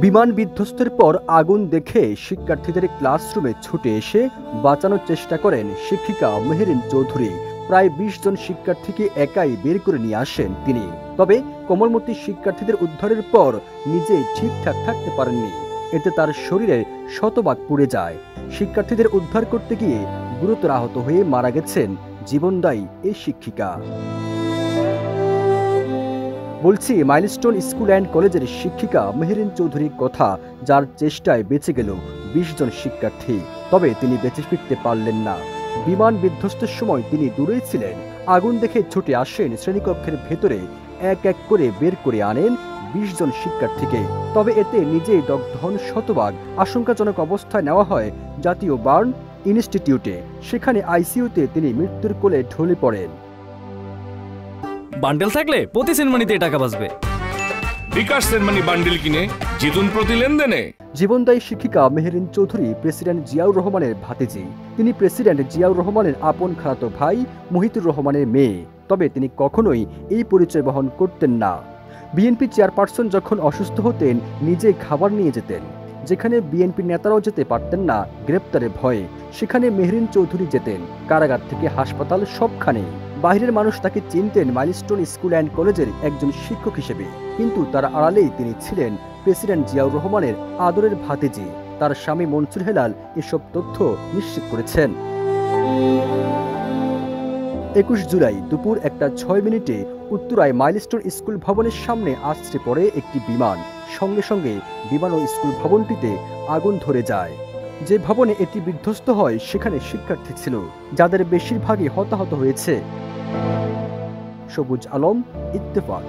বিমান বিধ্বস্তের পর আগুন দেখে শিক্ষার্থীদের ক্লাসরুমে ছুটে এসে বাঁচানোর চেষ্টা করেন শিক্ষিকা মেহেরিন চৌধুরী। প্রায় ২০ জন শিক্ষার্থীকে একাই বের করে নিয়ে আসেন তিনি। তবে কোমলমতি শিক্ষার্থীদের উদ্ধারের পর নিজে ঠিকঠাক থাকতে পারেননি। এতে তার শরীরে শতভাগ পুড়ে যায়। শিক্ষার্থীদের উদ্ধার করতে গিয়ে গুরুতর আহত হয়ে মারা গেছেন জীবনদায়ী এই শিক্ষিকা। বলছি মাইলস্টোন স্কুল অ্যান্ড কলেজের শিক্ষিকা মেহেরিন চৌধুরীর কথা, যার চেষ্টায় বেঁচে গেল ২০ জন শিক্ষার্থী। তবে তিনি বেঁচে ফিরতে পারলেন না। বিমান বিধ্বস্তের সময় তিনি দূরেই ছিলেন। আগুন দেখে ছুটে আসেন শ্রেণীকক্ষের ভেতরে, এক এক করে বের করে আনেন ২০ জন শিক্ষার্থীকে। তবে এতে নিজেই দগ্ধ হন শতভাগ। আশঙ্কাজনক অবস্থায় নেওয়া হয় জাতীয় বার্ন ইনস্টিটিউটে। সেখানে আইসিইউতে তিনি মৃত্যুর কোলে ঢলে পড়েন। বান্ডেল থাকলে প্রতি সেনমানিতে টাকা বাঁচবে। বিকাশ সেনমানি বান্ডেল কিনে জিতুন প্রতি লেনদেনে। জীবনদায়ী শিক্ষিকা মেহেরিন চৌধুরী প্রেসিডেন্ট জিয়াউর রহমানের ভাতিজি। তিনি প্রেসিডেন্ট জিয়াউর রহমানের আপন খালাতো ভাই মুহিতুর রহমানের মেয়ে। তবে তিনি কখনোই এই পরিচয় বহন করতেন না। বিএনপি চেয়ারপারসন যখন অসুস্থ হতেন নিজে খাবার নিয়ে যেতেন। যেখানে বিএনপি নেতারাও যেতে পারতেন না গ্রেপ্তারের ভয়ে, সেখানে মেহেরিন চৌধুরী যেতেন। কারাগার থেকে হাসপাতাল সবখানে। বাইরের মানুষ তাকে চিনতেন মাইলস্টোন স্কুল অ্যান্ড কলেজের একজন শিক্ষক হিসেবে, কিন্তু তার আড়ালেই তিনি ছিলেন প্রেসিডেন্ট জিয়াউর রহমানের আদরের ভাতিজি। তার স্বামী মনসুর হেলাল এসব তথ্য নিশ্চিত করেছেন। ২১ জুলাই দুপুর ১টা ৬ উত্তরায় মাইলস্টোন স্কুল ভবনের সামনে আছড়ে পড়ে একটি বিমান। সঙ্গে সঙ্গে বিমান ও স্কুল ভবনটিতে আগুন ধরে যায়। যে ভবনে এটি বিধ্বস্ত হয় সেখানে শিক্ষার্থী ছিল, যাদের বেশিরভাগই হতাহত হয়েছে। সবুজ আলম, ইত্তেফাক।